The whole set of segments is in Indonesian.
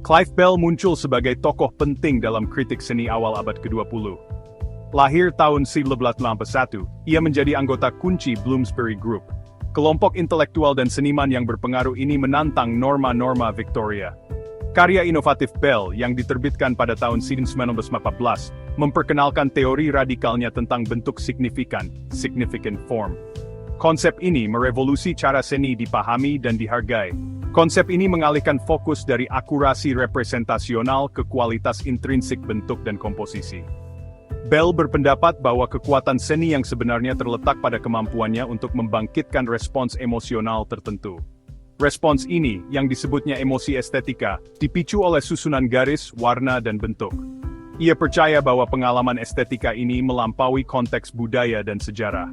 Clive Bell muncul sebagai tokoh penting dalam kritik seni awal abad ke-20. Lahir tahun 1981, ia menjadi anggota kunci Bloomsbury Group. Kelompok intelektual dan seniman yang berpengaruh ini menantang norma-norma Victoria. Karya inovatif Bell yang diterbitkan pada tahun 1914 memperkenalkan teori radikalnya tentang bentuk signifikan, significant form. Konsep ini merevolusi cara seni dipahami dan dihargai. Konsep ini mengalihkan fokus dari akurasi representasional ke kualitas intrinsik bentuk dan komposisi. Bell berpendapat bahwa kekuatan seni yang sebenarnya terletak pada kemampuannya untuk membangkitkan respons emosional tertentu. Respons ini, yang disebutnya emosi estetika, dipicu oleh susunan garis, warna, dan bentuk. Ia percaya bahwa pengalaman estetika ini melampaui konteks budaya dan sejarah.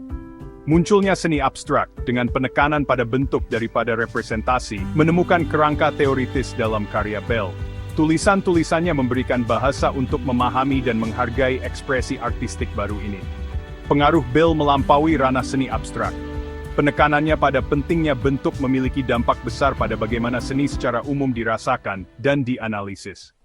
Munculnya seni abstrak dengan penekanan pada bentuk daripada representasi menemukan kerangka teoritis dalam karya Bell. Tulisan-tulisannya memberikan bahasa untuk memahami dan menghargai ekspresi artistik baru ini. Pengaruh Bell melampaui ranah seni abstrak. Penekanannya pada pentingnya bentuk memiliki dampak besar pada bagaimana seni secara umum dirasakan dan dianalisis.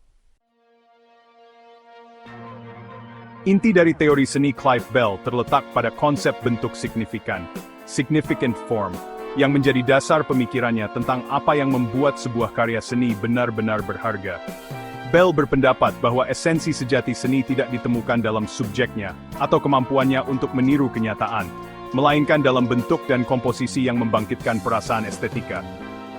Inti dari teori seni Clive Bell terletak pada konsep bentuk signifikan, significant form, yang menjadi dasar pemikirannya tentang apa yang membuat sebuah karya seni benar-benar berharga. Bell berpendapat bahwa esensi sejati seni tidak ditemukan dalam subjeknya atau kemampuannya untuk meniru kenyataan, melainkan dalam bentuk dan komposisi yang membangkitkan perasaan estetika.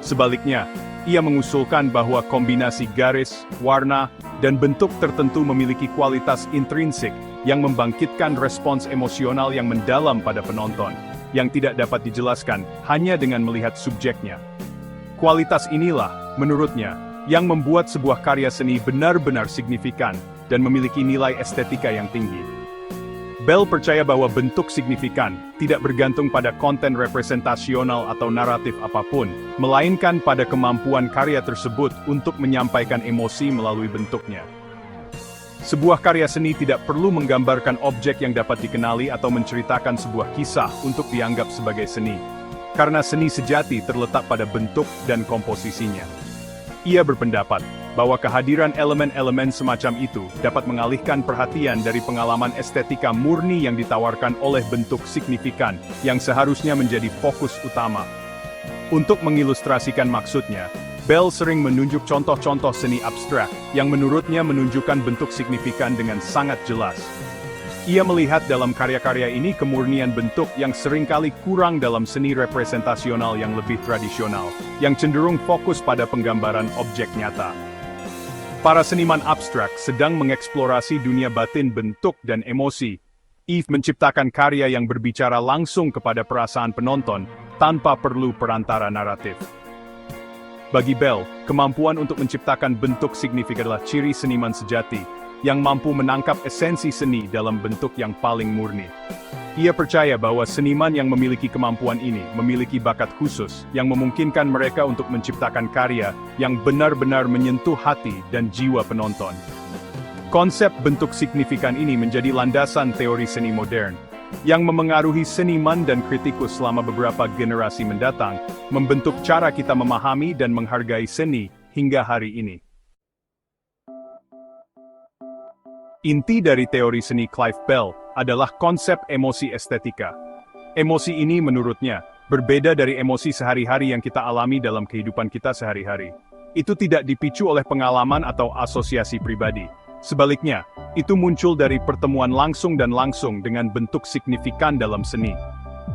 Sebaliknya, ia mengusulkan bahwa kombinasi garis, warna, dan bentuk tertentu memiliki kualitas intrinsik yang membangkitkan respons emosional yang mendalam pada penonton, yang tidak dapat dijelaskan hanya dengan melihat subjeknya. Kualitas inilah, menurutnya, yang membuat sebuah karya seni benar-benar signifikan dan memiliki nilai estetika yang tinggi. Bell percaya bahwa bentuk signifikan tidak bergantung pada konten representasional atau naratif apapun, melainkan pada kemampuan karya tersebut untuk menyampaikan emosi melalui bentuknya. Sebuah karya seni tidak perlu menggambarkan objek yang dapat dikenali atau menceritakan sebuah kisah untuk dianggap sebagai seni, karena seni sejati terletak pada bentuk dan komposisinya. Ia berpendapat bahwa kehadiran elemen-elemen semacam itu dapat mengalihkan perhatian dari pengalaman estetika murni yang ditawarkan oleh bentuk signifikan yang seharusnya menjadi fokus utama. Untuk mengilustrasikan maksudnya, Bell sering menunjuk contoh-contoh seni abstrak yang menurutnya menunjukkan bentuk signifikan dengan sangat jelas. Ia melihat dalam karya-karya ini kemurnian bentuk yang seringkali kurang dalam seni representasional yang lebih tradisional, yang cenderung fokus pada penggambaran objek nyata. Para seniman abstrak sedang mengeksplorasi dunia batin bentuk dan emosi. Eve menciptakan karya yang berbicara langsung kepada perasaan penonton, tanpa perlu perantara naratif. Bagi Bell, kemampuan untuk menciptakan bentuk signifikan adalah ciri seniman sejati, yang mampu menangkap esensi seni dalam bentuk yang paling murni. Ia percaya bahwa seniman yang memiliki kemampuan ini memiliki bakat khusus yang memungkinkan mereka untuk menciptakan karya yang benar-benar menyentuh hati dan jiwa penonton. Konsep bentuk signifikan ini menjadi landasan teori seni modern, yang memengaruhi seniman dan kritikus selama beberapa generasi mendatang, membentuk cara kita memahami dan menghargai seni hingga hari ini. Inti dari teori seni Clive Bell adalah konsep emosi estetika. Emosi ini menurutnya berbeda dari emosi sehari-hari yang kita alami dalam kehidupan kita sehari-hari. Itu tidak dipicu oleh pengalaman atau asosiasi pribadi. Sebaliknya, itu muncul dari pertemuan langsung dengan bentuk signifikan dalam seni.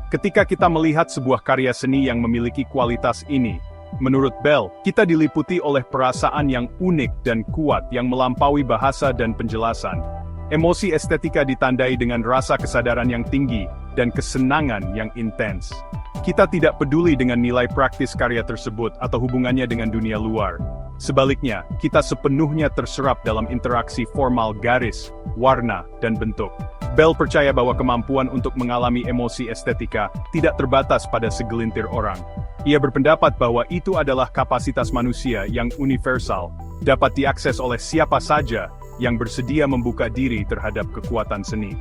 Ketika kita melihat sebuah karya seni yang memiliki kualitas ini, menurut Bell, kita diliputi oleh perasaan yang unik dan kuat yang melampaui bahasa dan penjelasan. Emosi estetika ditandai dengan rasa kesadaran yang tinggi dan kesenangan yang intens. Kita tidak peduli dengan nilai praktis karya tersebut atau hubungannya dengan dunia luar. Sebaliknya, kita sepenuhnya terserap dalam interaksi formal garis, warna, dan bentuk. Bell percaya bahwa kemampuan untuk mengalami emosi estetika tidak terbatas pada segelintir orang. Ia berpendapat bahwa itu adalah kapasitas manusia yang universal, dapat diakses oleh siapa saja yang bersedia membuka diri terhadap kekuatan seni.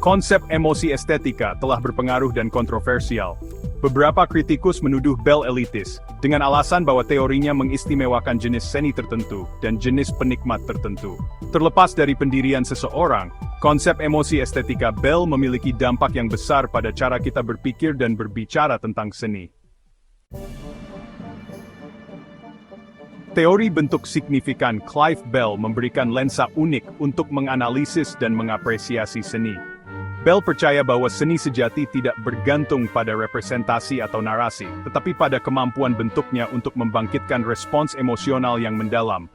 Konsep emosi estetika telah berpengaruh dan kontroversial. Beberapa kritikus menuduh Bell elitis, dengan alasan bahwa teorinya mengistimewakan jenis seni tertentu dan jenis penikmat tertentu. Terlepas dari pendirian seseorang, konsep emosi estetika Bell memiliki dampak yang besar pada cara kita berpikir dan berbicara tentang seni. Teori bentuk signifikan Clive Bell memberikan lensa unik untuk menganalisis dan mengapresiasi seni. Bell percaya bahwa seni sejati tidak bergantung pada representasi atau narasi, tetapi pada kemampuan bentuknya untuk membangkitkan respons emosional yang mendalam.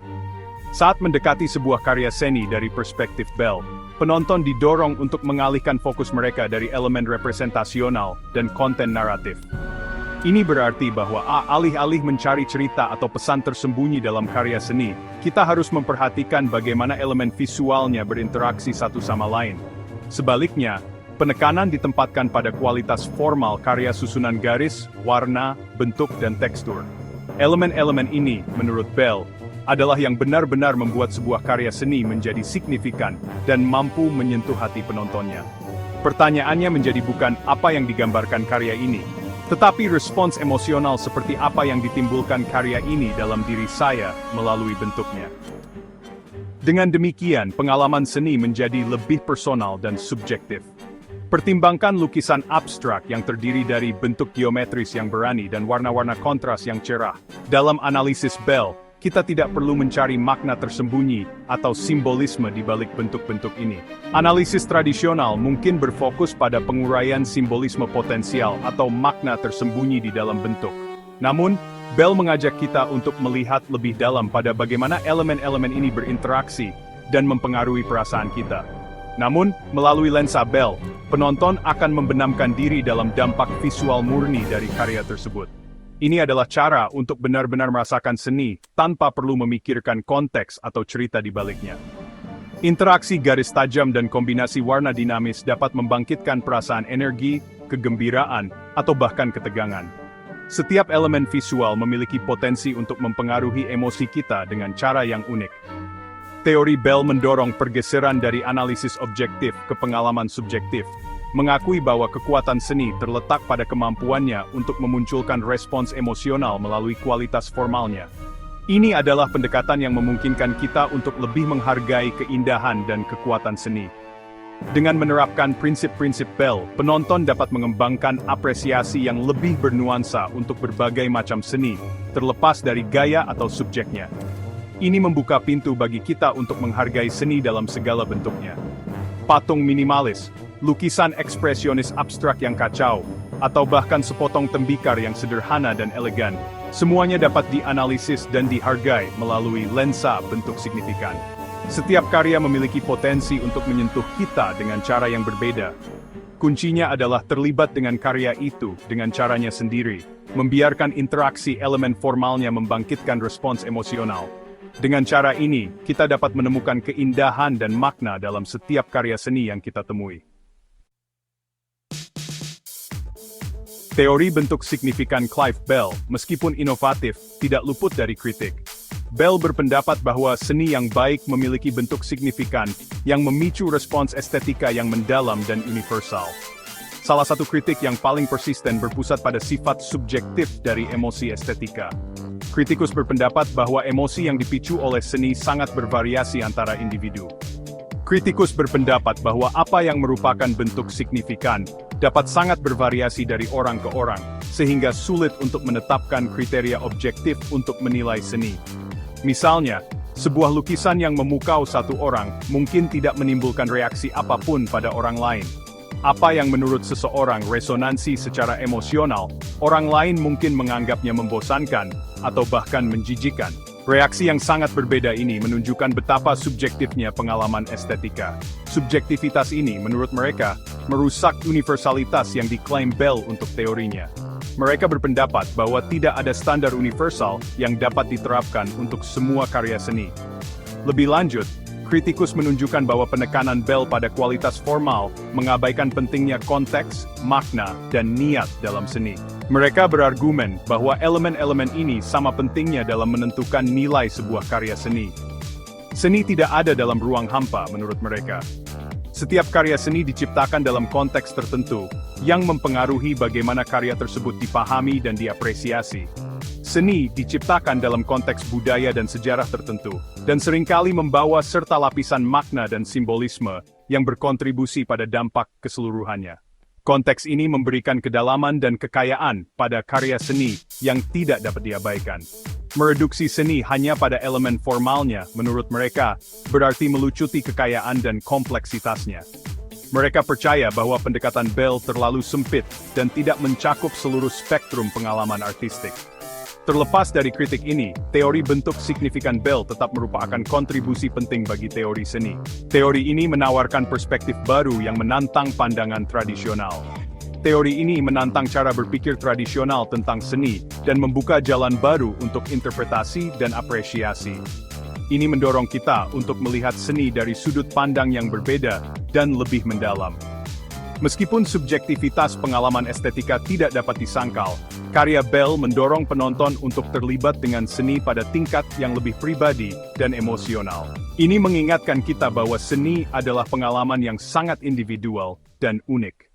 Saat mendekati sebuah karya seni dari perspektif Bell, penonton didorong untuk mengalihkan fokus mereka dari elemen representasional dan konten naratif. Ini berarti bahwa alih-alih mencari cerita atau pesan tersembunyi dalam karya seni, kita harus memperhatikan bagaimana elemen visualnya berinteraksi satu sama lain. Sebaliknya, penekanan ditempatkan pada kualitas formal karya susunan garis, warna, bentuk, dan tekstur. Elemen-elemen ini, menurut Bell, adalah yang benar-benar membuat sebuah karya seni menjadi signifikan dan mampu menyentuh hati penontonnya. Pertanyaannya menjadi bukan apa yang digambarkan karya ini, tetapi respons emosional seperti apa yang ditimbulkan karya ini dalam diri saya melalui bentuknya. Dengan demikian, pengalaman seni menjadi lebih personal dan subjektif. Pertimbangkan lukisan abstrak yang terdiri dari bentuk geometris yang berani dan warna-warna kontras yang cerah. Dalam analisis Bell, kita tidak perlu mencari makna tersembunyi atau simbolisme di balik bentuk-bentuk ini. Analisis tradisional mungkin berfokus pada penguraian simbolisme potensial atau makna tersembunyi di dalam bentuk. Namun, Bell mengajak kita untuk melihat lebih dalam pada bagaimana elemen-elemen ini berinteraksi dan mempengaruhi perasaan kita. Namun, melalui lensa Bell, penonton akan membenamkan diri dalam dampak visual murni dari karya tersebut. Ini adalah cara untuk benar-benar merasakan seni tanpa perlu memikirkan konteks atau cerita di baliknya. Interaksi garis tajam dan kombinasi warna dinamis dapat membangkitkan perasaan energi, kegembiraan, atau bahkan ketegangan. Setiap elemen visual memiliki potensi untuk mempengaruhi emosi kita dengan cara yang unik. Teori Bell mendorong pergeseran dari analisis objektif ke pengalaman subjektif, mengakui bahwa kekuatan seni terletak pada kemampuannya untuk memunculkan respons emosional melalui kualitas formalnya. Ini adalah pendekatan yang memungkinkan kita untuk lebih menghargai keindahan dan kekuatan seni. Dengan menerapkan prinsip-prinsip Bell, penonton dapat mengembangkan apresiasi yang lebih bernuansa untuk berbagai macam seni, terlepas dari gaya atau subjeknya. Ini membuka pintu bagi kita untuk menghargai seni dalam segala bentuknya. Patung minimalis, lukisan ekspresionis abstrak yang kacau, atau bahkan sepotong tembikar yang sederhana dan elegan, semuanya dapat dianalisis dan dihargai melalui lensa bentuk signifikan. Setiap karya memiliki potensi untuk menyentuh kita dengan cara yang berbeda. Kuncinya adalah terlibat dengan karya itu dengan caranya sendiri, membiarkan interaksi elemen formalnya membangkitkan respons emosional. Dengan cara ini, kita dapat menemukan keindahan dan makna dalam setiap karya seni yang kita temui. Teori bentuk signifikan Clive Bell, meskipun inovatif, tidak luput dari kritik. Bell berpendapat bahwa seni yang baik memiliki bentuk signifikan yang memicu respons estetika yang mendalam dan universal. Salah satu kritik yang paling persisten berpusat pada sifat subjektif dari emosi estetika. Kritikus berpendapat bahwa emosi yang dipicu oleh seni sangat bervariasi antara individu. Kritikus berpendapat bahwa apa yang merupakan bentuk signifikan dapat sangat bervariasi dari orang ke orang, sehingga sulit untuk menetapkan kriteria objektif untuk menilai seni. Misalnya, sebuah lukisan yang memukau satu orang mungkin tidak menimbulkan reaksi apapun pada orang lain. Apa yang menurut seseorang resonansi secara emosional, orang lain mungkin menganggapnya membosankan atau bahkan menjijikkan. Reaksi yang sangat berbeda ini menunjukkan betapa subjektifnya pengalaman estetika. Subjektivitas ini, menurut mereka, merusak universalitas yang diklaim Bell untuk teorinya. Mereka berpendapat bahwa tidak ada standar universal yang dapat diterapkan untuk semua karya seni. Lebih lanjut, kritikus menunjukkan bahwa penekanan Bell pada kualitas formal mengabaikan pentingnya konteks, makna, dan niat dalam seni. Mereka berargumen bahwa elemen-elemen ini sama pentingnya dalam menentukan nilai sebuah karya seni. Seni tidak ada dalam ruang hampa menurut mereka. Setiap karya seni diciptakan dalam konteks tertentu, yang mempengaruhi bagaimana karya tersebut dipahami dan diapresiasi. Seni diciptakan dalam konteks budaya dan sejarah tertentu, dan seringkali membawa serta lapisan makna dan simbolisme yang berkontribusi pada dampak keseluruhannya. Konteks ini memberikan kedalaman dan kekayaan pada karya seni yang tidak dapat diabaikan. Mereduksi seni hanya pada elemen formalnya, menurut mereka, berarti melucuti kekayaan dan kompleksitasnya. Mereka percaya bahwa pendekatan Bell terlalu sempit dan tidak mencakup seluruh spektrum pengalaman artistik. Terlepas dari kritik ini, teori bentuk signifikan Bell tetap merupakan kontribusi penting bagi teori seni. Teori ini menawarkan perspektif baru yang menantang pandangan tradisional. Teori ini menantang cara berpikir tradisional tentang seni dan membuka jalan baru untuk interpretasi dan apresiasi. Ini mendorong kita untuk melihat seni dari sudut pandang yang berbeda dan lebih mendalam. Meskipun subjektivitas pengalaman estetika tidak dapat disangkal, karya Bell mendorong penonton untuk terlibat dengan seni pada tingkat yang lebih pribadi dan emosional. Ini mengingatkan kita bahwa seni adalah pengalaman yang sangat individual dan unik.